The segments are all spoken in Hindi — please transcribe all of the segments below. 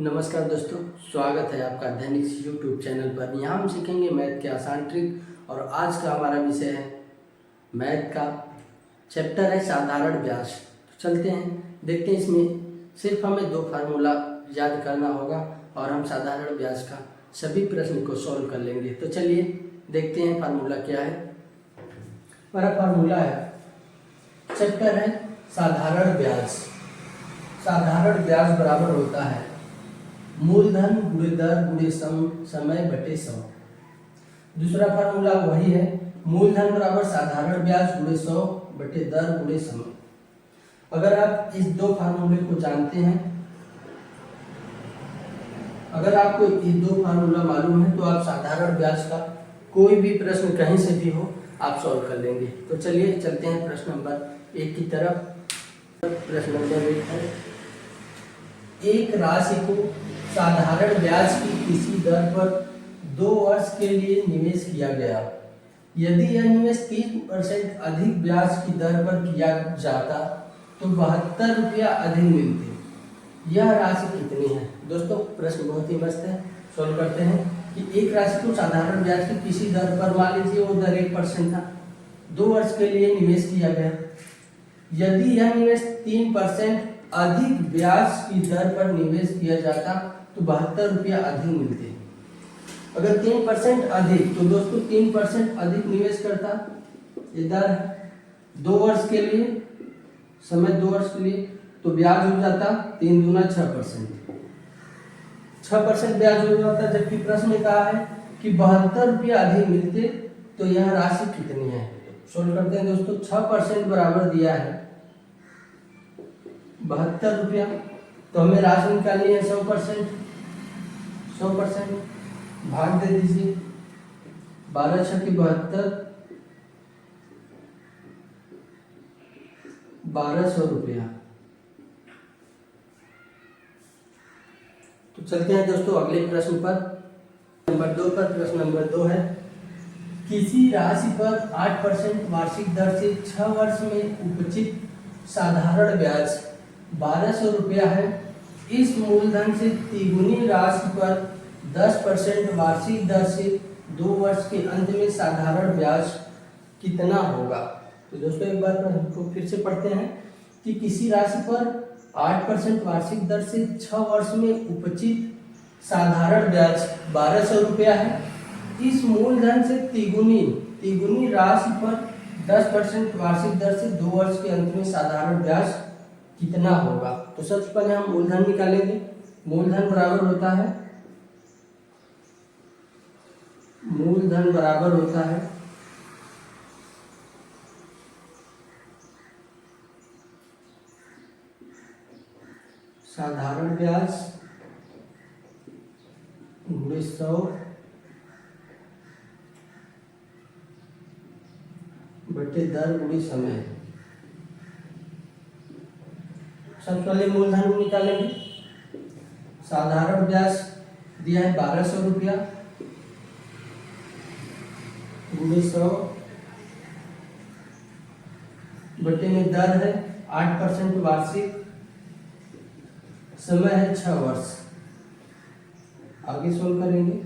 नमस्कार दोस्तों, स्वागत है आपका दैनिक यूट्यूब चैनल पर। यहाँ हम सीखेंगे मैथ के आसान ट्रिक और आज का हमारा विषय है मैथ का चैप्टर है साधारण व्यास। तो चलते हैं, देखते हैं। इसमें सिर्फ हमें दो फार्मूला याद करना होगा और हम साधारण व्यास का सभी प्रश्न को सॉल्व कर लेंगे। तो चलिए देखते हैं फार्मूला क्या है। हमारा फार्मूला है, चैप्टर है साधारण व्यास। साधारण व्यास बराबर होता है मूलधन गुणे दर गुणे समय बटे 100। दूसरा फार्मूला वही है, मूलधन बराबर साधारण ब्याज गुणे 100 बटे दर गुणे समय। अगर आप इस दो फार्मूले को जानते हैं, अगर आपको ये दो फार्मूला मालूम है तो आप साधारण ब्याज का कोई भी प्रश्न कहीं से भी हो आप सॉल्व कर लेंगे। तो चलिए चलते हैं प्रश्न नंबर 1 की तरफ। प्रश्न नंबर 1 है, एक राशि को साधारण ब्याज की किसी दर पर 2 वर्ष के लिए निवेश किया गया। यदि यह निवेश 3% अधिक ब्याज की दर पर किया जाता तो 72 रुपया अधिक मिलते। यह राशि कितनी है? दोस्तों प्रश्न बहुत ही मस्त है, सॉल्व करते हैं कि एक राशि को साधारण ब्याज की किसी दर पर, मान लीजिए वो दर 1% था, 2 वर्ष के लिए निवेश किया गया। यदि यह निवेश 3% अधिक ब्याज की दर पर निवेश किया जाता तो 72 रुपया अधिक मिलते। अगर 3% अधिक, तो दोस्तों 3% अधिक निवेश करता, ये दर 2 वर्ष के लिए, समय 2 वर्ष के लिए, तो ब्याज हो जाता 3 दूना 6%। 6% ब्याज हो जाता, जबकि प्रश्न में कहा है कि 72 रुपया अधिक मिलते। तो यह राशि कितनी है? सोल्व करते हैं दोस्तों। 6% बराबर दिया है 72 रुपया, तो हमें राशि निकालनी है 100%। 100% भाग दे दीजिए, 12 छक्के 72, 1200 रुपया। तो चलते हैं दोस्तों अगले प्रश्न पर, नंबर 2 पर। प्रश्न नंबर 2 है, किसी राशि पर 8% वार्षिक दर से 6 वर्ष में उपचित साधारण ब्याज 1200 रुपया है। इस मूलधन से तिगुनी राशि पर 10% वार्षिक दर से 2 वर्ष के अंत में साधारण ब्याज कितना होगा? तो दोस्तों एक बार हमको फिर से पढ़ते हैं कि किसी राशि पर 8% वार्षिक दर से 6 वर्ष में उपचित साधारण ब्याज 1200 रुपया है। इस मूलधन से तिगुनी राशि पर 10% वार्षिक दर से 2 वर्ष के अंत में साधारण ब्याज कितना होगा? तो सबसे पहले हम मूलधन निकालेंगे। मूलधन बराबर होता है, मूलधन बराबर होता है साधारण ब्याज गुणे 100 बटे दर गुणे समय। सबसे पहले मूलधन निकालेंगे। साधारण ब्याज दिया है 1200 रुपया गुणे 100 बटे में दर है 8% वार्षिक, समय है 6 वर्ष। आगे सोल्व करेंगे।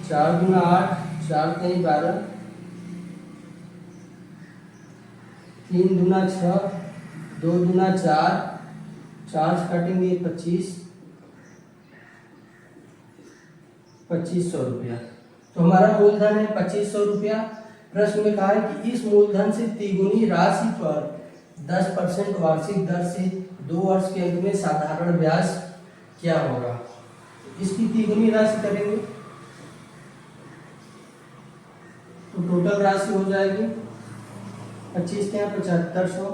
4 दूना 8, 4 3 12, 3 दूना 6, 2 दूना 4, 4 से काटेंगे 25, 2500 रुपया। तो हमारा मूलधन है 2500 रुपया। प्रश्न में कहा है कि इस मूलधन से तिगुनी राशि पर 10% वार्षिक दर से 2 वर्ष के अंत में साधारण ब्याज क्या होगा? इसकी तिगुनी राशि करेंगे तो टोटल राशि हो जाएगी 25 के यहाँ 7500।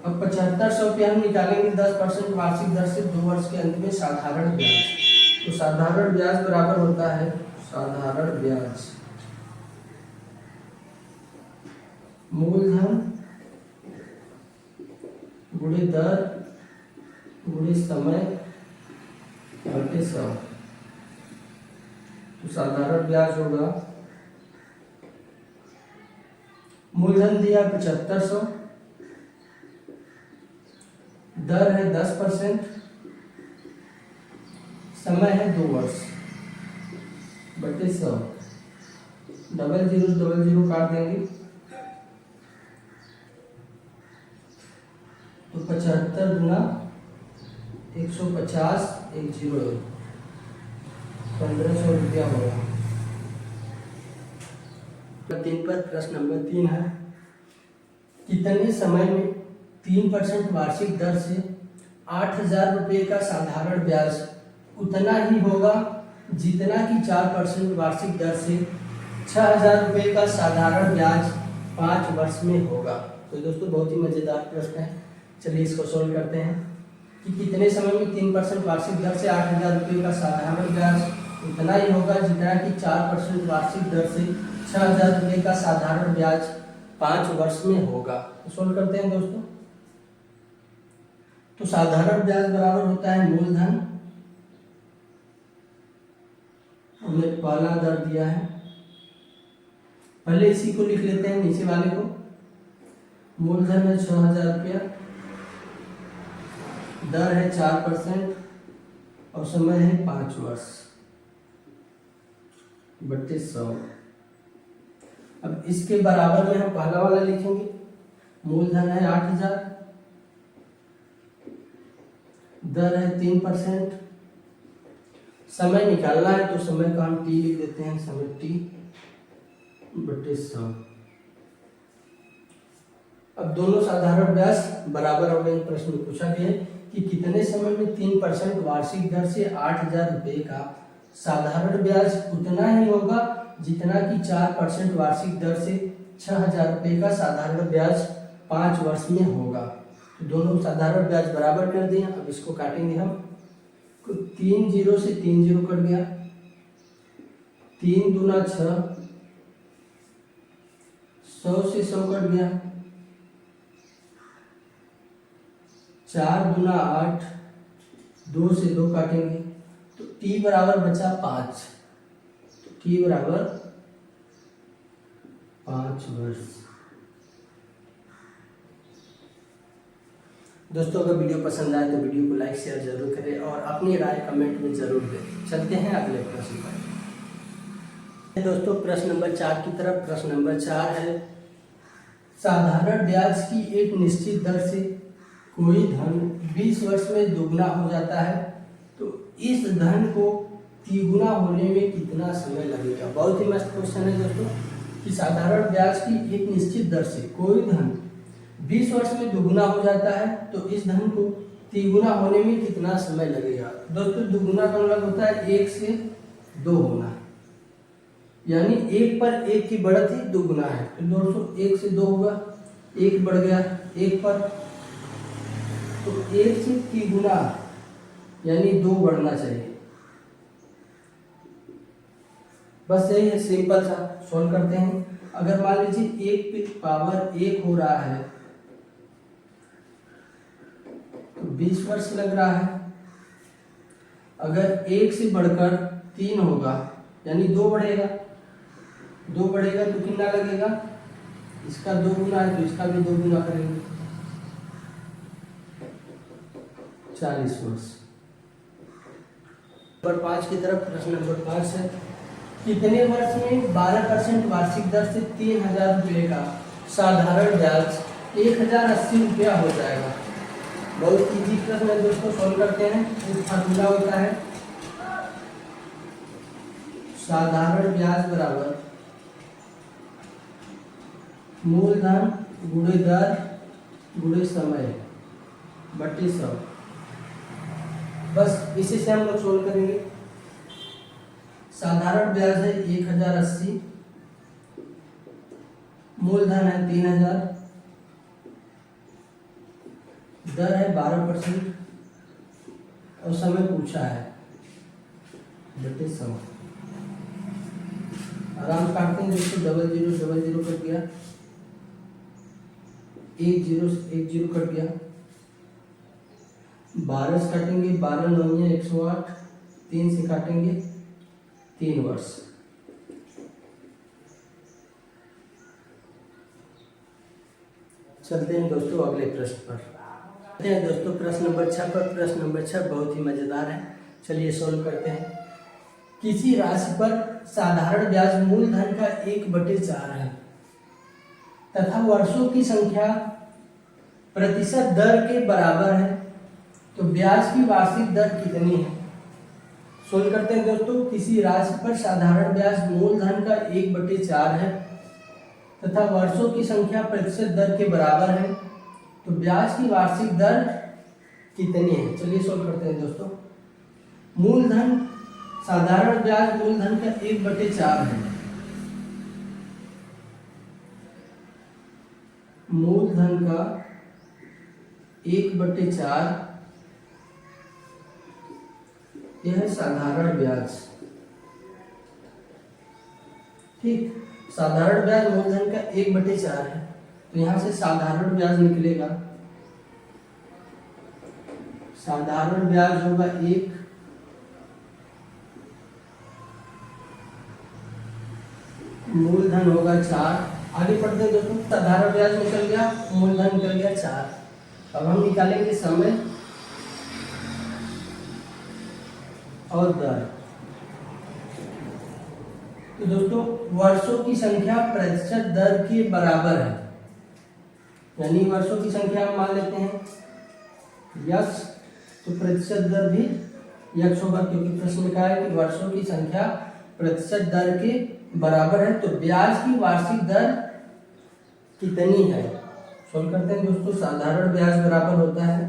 अब 7500 पे हम निकालेंगे 10% वार्षिक दर से 2 वर्ष के अंत में साधारण ब्याज। तो साधारण ब्याज बराबर होता है, साधारण ब्याज मूलधन गुणे दर गुणे समय बटे 100। तो साधारण ब्याज होगा, मूलधन दिया 7500 दर है 10%, समय है 2 वर्ष, बटे 100, डबल जीरो काट देंगे तो 75 गुना 150, 1500 रुपया होगा। 3 पर प्रश्न नंबर 3 है, कितने समय में 3% वार्षिक दर से 8,000 रुपये का साधारण ब्याज उतना ही होगा जितना कि 4% वार्षिक दर से 6,000 रुपये का साधारण ब्याज 5 वर्ष में होगा। तो दोस्तों बहुत ही मजेदार प्रश्न है, चलिए इसको सोल्व करते हैं कि कितने समय में 3% वार्षिक दर से 8,000 रुपये का साधारण ब्याज उतना ही होगा जितना कि 4% वार्षिक दर से 6,000 रुपये का साधारण ब्याज 5 वर्ष में होगा। तो सोल्व करते हैं दोस्तों। तो साधारण ब्याज बराबर होता है मूलधन, हमने पहला दर दिया है, पहले इसी को लिख लेते हैं, नीचे वाले को। मूलधन है 6,000 रुपया, दर है 4% और समय है 5 वर्ष, बटे 100। अब इसके बराबर में हम पहला वाला लिखेंगे, मूलधन है 8,000, दर है 3%, समय निकालना है तो समय का हम टी लिख देते हैं, समय टी, बटे 100। अब दोनों साधारण ब्याज बराबर हो गए। प्रश्न में पूछा गया है कि कितने समय में 3% वार्षिक दर से 8,000 रुपये का साधारण ब्याज उतना ही होगा जितना कि 4% वार्षिक दर से 6,000 रुपये का साधारण ब्याज 5 वर्ष में होगा। तो दोनों साधारण ब्याज बराबर कर दिए। अब इसको काटेंगे हम, 3 जीरो से 3 जीरो कट गया, 3 दूना 6, 100 से 100 कट गया, 4 दूना 8, 2 से 2 काटेंगे तो t बराबर बचा 5, तो t बराबर 5 वर्ष। दोस्तों अगर वीडियो पसंद आए तो वीडियो को लाइक शेयर जरूर करें और अपनी राय कमेंट में जरूर दें। चलते हैं अगले प्रश्न पर। दोस्तों प्रश्न नंबर 4 की तरफ। प्रश्न नंबर 4 है, साधारण ब्याज की एक निश्चित दर से कोई धन 20 वर्ष में दोगुना हो जाता है तो इस धन को तिगुना होने में कितना समय लगेगा। बहुत ही मस्त क्वेश्चन है दोस्तों कि साधारण ब्याज की एक निश्चित दर से कोई धन 20 वर्ष में दोगुना हो जाता है तो इस धन को तिगुना होने में कितना समय लगेगा। दोस्तों दुगुना का मतलब होता है 1 से 2 होना, यानी 1 पर 1 की बढ़त ही दोगुना है। तो दोस्तों 1 से 2 होगा, 1 बढ़ गया 1 पर, तो 1 से तिगुना यानी 2 बढ़ना चाहिए। बस यही है, सिंपल सा सॉल्व करते हैं। अगर मान लीजिए 1 पे पावर 1 हो रहा है तो 20 वर्ष लग रहा है। अगर 1 से बढ़कर 3 होगा यानी 2 बढ़ेगा, 2 बढ़ेगा तो कितना लगेगा, इसका 2 गुना है तो इसका भी 2 गुना करेंगे, 40 वर्ष। नंबर 5 की तरफ। प्रश्न नंबर 5 है, कितने वर्ष में 12% वार्षिक दर से 3,000 रुपये का साधारण ब्याज 1,080 रुपया हो जाएगा। बहुत इजी प्रश्न है दोस्तों, सॉल्व करते हैं। एक फार्मूला होता है, साधारण ब्याज बराबर मूलधन गुणे दर गुणे समय बटे 100। बस इसी से हम लोग सोल्व करेंगे। साधारण ब्याज है 1,080, मूलधन है 3,000, दर है 12% और समय पूछा है बटे 100। आराम काटते हैं दोस्तों, डबल जीरो कट गया, 1 जीरो से 1 जीरो कट गया, 12 से काटेंगे, 12 9 108, 3 से काटेंगे 3 वर्ष। चलते हैं दोस्तों अगले प्रश्न पर। हैं दोस्तों प्रश्न नंबर 6 पर। प्रश्न नंबर 6 बहुत ही मजेदार है, चलिए सोल्व करते हैं। किसी राशि पर साधारण ब्याज मूलधन का 1/4 है तथा वर्षों की संख्या प्रतिशत दर के बराबर है, तो ब्याज की वार्षिक दर कितनी है? सोल्व करते हैं दोस्तों। किसी राशि पर साधारण ब्याज मूलधन का 1/4 है तथा वर्षों की संख्या प्रतिशत दर के बराबर है, तो ब्याज की वार्षिक दर कितनी है? चलिए सोल्व करते हैं दोस्तों। मूलधन साधारण ब्याज मूलधन का 1/4 है। मूलधन का 1/4 यह है साधारण ब्याज। ठीक, साधारण ब्याज मूलधन का 1/4 है, तो यहां से साधारण ब्याज निकलेगा। साधारण ब्याज होगा 1, मूलधन होगा 4। आगे पढ़ते हैं दोस्तों। साधारण ब्याज निकल गया, मूलधन निकल गया 4। अब हम निकालेंगे समय और दर। तो दोस्तों वर्षों की संख्या प्रतिशत दर के बराबर है, यानी वर्षों की संख्या हम मान लेते हैं यक्स, तो प्रतिशत दर भी यक्स होगा, क्योंकि प्रश्न में कहा है कि वर्षों की संख्या प्रतिशत दर के बराबर है, तो ब्याज की वार्षिक दर कितनी है? सोल्व करते हैं दोस्तों। साधारण ब्याज बराबर होता है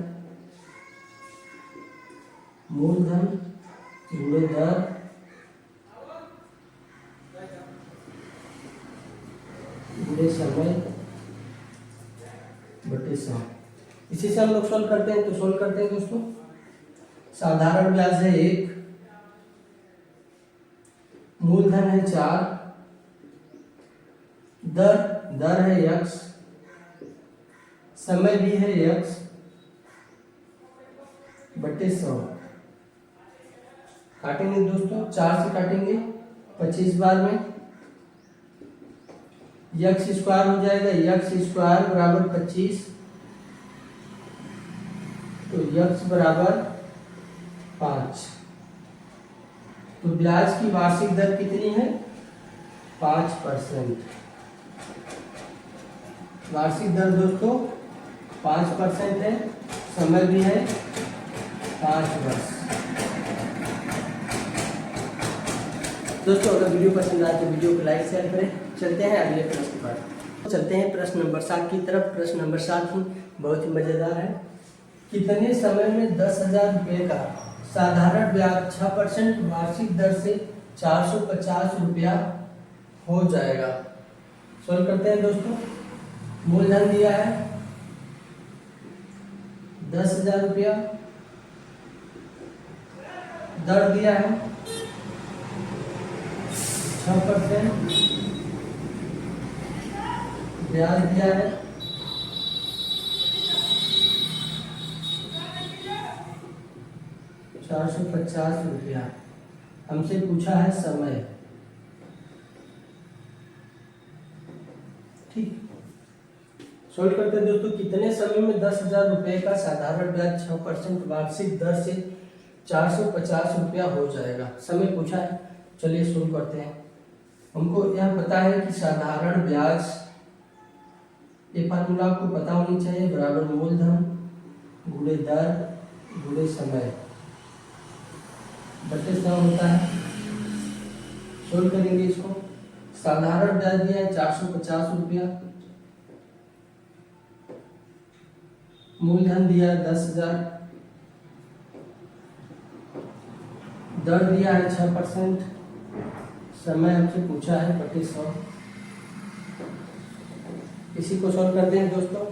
मूलधन गुणे दर गुणे समय बटे 100। इसी से हम लोग सोल्व करते हैं। तो सोल्व करते हैं दोस्तों। साधारण ब्याज है 1, मूलधन है 4, दर है यक्स, समय भी है यक्स बटे 100। काटेंगे दोस्तों, 4 से काटेंगे 25 बार में, यक्स स्क्वायर हो जाएगा, यक्स स्क्वायर बराबर 25, तो यक्स बराबर 5। तो ब्याज की वार्षिक दर कितनी है? 5%। वार्षिक दर दोस्तों 5% है, समय भी है 5 वर्ष। दोस्तों अगर वीडियो पसंद आए तो वीडियो को लाइक शेयर करें। चलते हैं अगले प्रश्न पर। चलते हैं प्रश्न नंबर 7 की तरफ। प्रश्न नंबर 7 ही बहुत ही मजेदार है। कितने समय में 10,000 रुपये का साधारण ब्याज 6% वार्षिक दर से 450 रुपया हो जाएगा? सोल्व करते हैं दोस्तों। मूलधन दिया है 10,000 रुपया, दर दिया है 6%, ब्याज दिया है 450 रुपया। हमसे पूछा है समय। ठीक, सोल्व करते हैं दोस्तों। कितने समय में 10,000 रुपये का साधारण ब्याज 6% वार्षिक दर से 450 रुपया हो जाएगा? समय पूछा है, चलिए शुरू करते हैं। हमको यह पता है कि साधारण ब्याज, ये फार्मूला आपको पता होनी चाहिए, बराबर मूलधन गुणे दर गुणे समय बटे 100 होता है। सोल्व करेंगे इसको। साधारण ब्याज दिया है 450 रुपया, मूलधन दिया है 10,000, दर दिया है 6%, समय हमसे पूछा है बटे 100। इसी को सॉल्व करते हैं दोस्तों।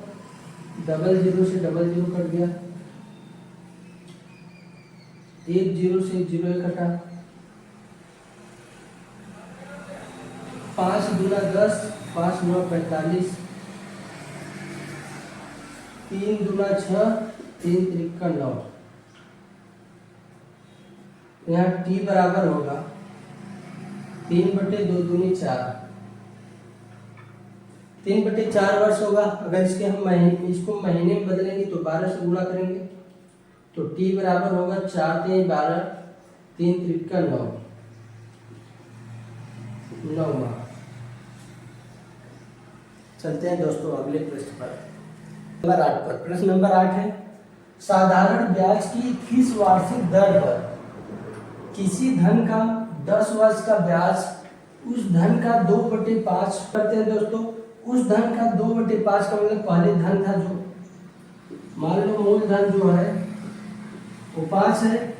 डबल जीरो से डबल जीरो कट गया, 1 0 से 1 0 कटा, 5 दूना 10, 5 9 45, 3 दूना 6, 3 त्रिका 9। यहाँ t बराबर होगा 3/2 दूनी 4, 3/4 वर्ष होगा। अगर इसको महीने में बदलेंगे तो 12 से गुणा करेंगे तो t बराबर होगा 4 3 12, 3 त्रिका 9 माह। चलते हैं दोस्तों अगले प्रश्न पर, नंबर 8 पर। प्रश्न नंबर 8 है, साधारण ब्याज की किस वार्षिक दर पर किसी धन का 10 वर्ष का ब्याज उस धन का 2/5 करते हैं दोस्तों। उस धन का 2/5 का मतलब पहले धन था जो, मान लो मूलधन जो है वो 5 है,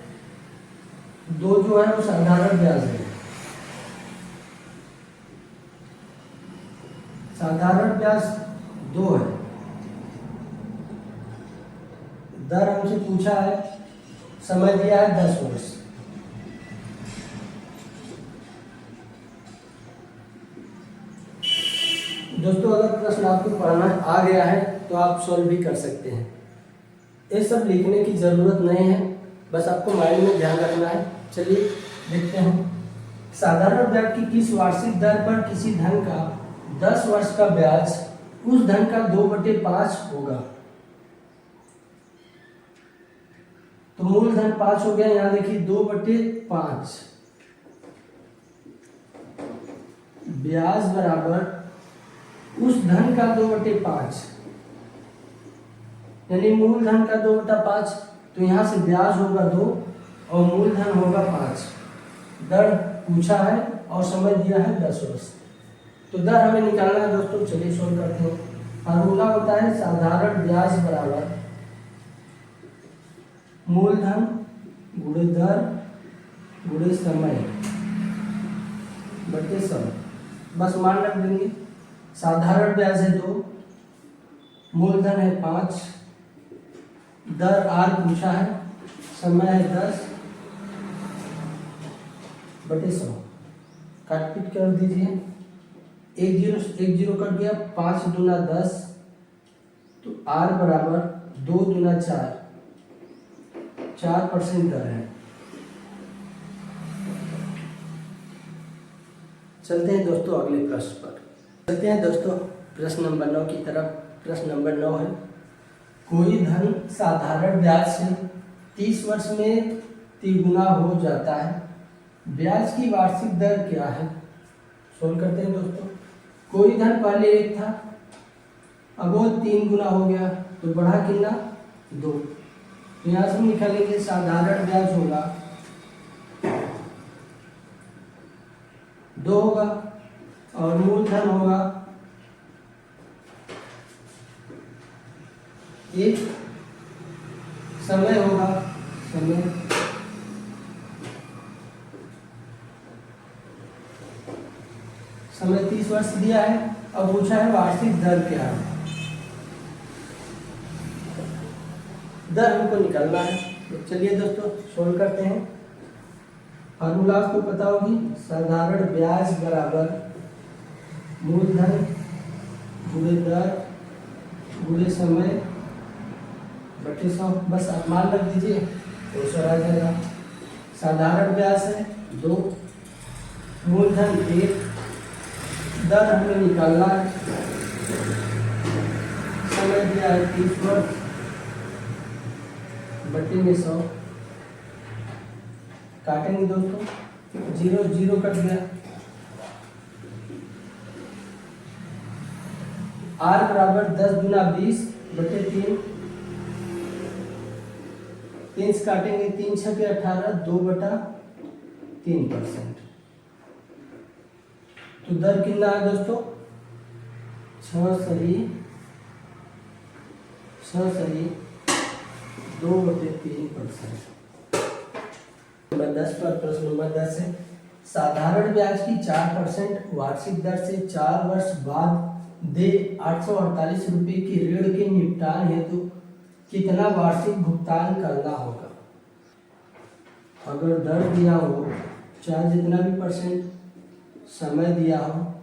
2 जो है वो साधारण ब्याज है। साधारण ब्याज 2 है, दर हमसे पूछा है, समय दिया है 10 वर्ष। दोस्तों अगर प्रश्न आपको पढ़ना आ गया है तो आप सॉल्व भी कर सकते हैं, ये सब लिखने की जरूरत नहीं है, बस आपको माइंड में ध्यान रखना है। चलिए देखते हैं, साधारण ब्याज की किस वार्षिक दर पर किसी धन का 10 वर्ष का ब्याज उस धन का 2/5 होगा। तो मूलधन 5 हो गया, यहां देखिए 2/5 ब्याज बराबर उस धन का 2/5, यानी मूलधन का 2/5, तो यहां से ब्याज होगा 2 और मूलधन होगा 5। दर पूछा है और समय दिया है 10 वर्ष, तो दर हमें निकालना है दोस्तों। चलिए सोल्व करते हैं। फार्मूला होता है साधारण ब्याज बराबर मूलधन गुणे दर गुणे समय बटे समय। बस मान रख देंगे, साधारण ब्याज है 2, मूलधन है 5, दर r पूछा है, समय है 10 बटे 100। काटपीट कर दीजिए, 1 0 कट गया, 5 दूना 10, तो r बराबर 2 दूना 4% दर है। चलते हैं दोस्तों अगले प्रश्न पर। चलते हैं दोस्तों प्रश्न नंबर 9 की तरफ। प्रश्न नंबर 9 है, कोई धन साधारण ब्याज से 30 वर्ष में तिगुना हो जाता है, ब्याज की वार्षिक दर क्या है? सोल्व करते हैं दोस्तों। कोई धन पहले 1 था, अब वो 3 गुना हो गया, तो बढ़ा कितना 2। तो यहाँ से निकालेंगे साधारण ब्याज होगा 2 होगा और मूलधन होगा 1, समय होगा समय 30 वर्ष दिया है। अब पूछा है वार्षिक दर क्या है, दर हमको निकालना है। तो चलिए दोस्तों सोल्व करते हैं। फार्मूला आपको पता होगी, साधारण ब्याज बराबर मूलधन गुणे दर गुणे समय बटे 100। बस आप मान रख दीजिए तो 100 आ जाएगा। साधारण ब्याज है 2, मूलधन 1, दर हमें निकालना है, समय दिया है 30 वर्ष बटे में 100। काटेंगे दोस्तों, 0 0 कट गया, r बराबर 10 गुना 20 बटे 3, 3 से काटेंगे, 3 छके 18, 2/3%। तो दर कितना है दोस्तों, 6 सही 2/3%। नंबर 10 पर प्रश्न नंबर 10 है, साधारण ब्याज की 4% वार्षिक दर से 4 वर्ष बाद दे 848 रुपये की ऋण के निपटान हेतु कितना वार्षिक भुगतान करना होगा? अगर दर दिया हो चाहे जितना भी परसेंट, समय दिया हो,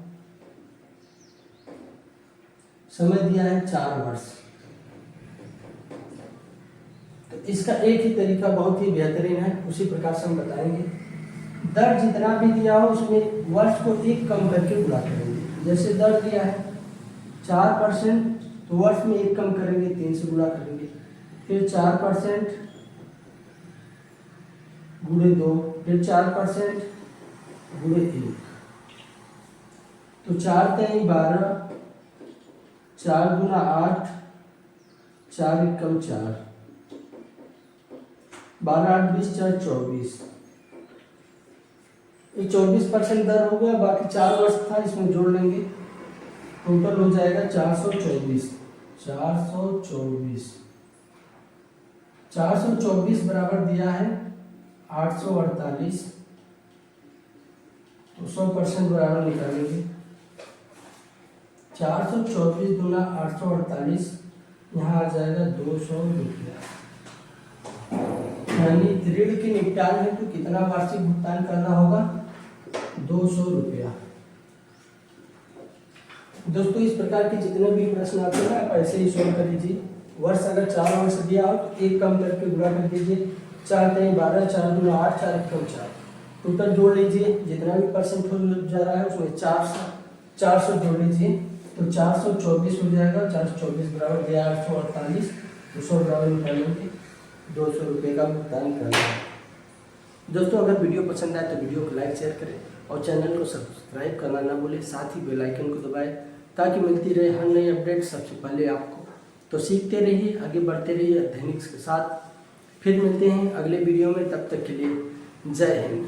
समय दिया है 4 वर्ष, तो इसका एक ही तरीका बहुत ही बेहतरीन है, उसी प्रकार से हम बताएंगे। दर जितना भी दिया हो उसमें वर्ष को 1 कम करके गुणा करेंगे। जैसे दर दिया है 4%, तो वर्ष में 1 कम करेंगे, 3 से गुणा करेंगे, फिर 4% गुणे 2, फिर 4% गुणे 1, तो 4 3 12, 4 दूना 8, 4 एकम 4, 12 8 20, 4 24, ये 24% दर हो गया। बाकी 4 वर्ष था, इसमें जोड़ लेंगे, टोटल हो जाएगा 424। 424 बराबर दिया है 848, तो 100% बराबर निकालेंगे। 424 गुना 848, यहाँ आ जाएगा 200 रुपया। यानी ऋण के निपटान हेतु कितना वार्षिक भुगतान करना होगा? 200 रुपया। दोस्तों इस प्रकार के जितने भी प्रश्न आते हैं आप ऐसे ही सोल्व कर लीजिए। वर्ष अगर 4 वर्ष दिया हो तो 1 कम करके गुणा कर दीजिए। 4 3 12, 4 दूना 8, 4 एकम 4, टोटल जोड़ लीजिए, जितना भी परसेंट हो जा रहा है उसमें 400 जोड़ लीजिए, तो 424 हो जाएगा। 424 बराबर दिया 848, तो 100 बराबर निकालेंगे, 200 रुपये का भुगतान करना है। दोस्तों अगर वीडियो पसंद आए तो वीडियो को लाइक शेयर करें और चैनल को सब्सक्राइब करना ना भूलें, साथ ही बेल आइकन को दबाएं ताकि मिलती रहे हर नई अपडेट सबसे पहले आपको। तो सीखते रहिए, आगे बढ़ते रहिए अध्ययनिक्स के साथ। फिर मिलते हैं अगले वीडियो में, तब तक के लिए जय हिंद।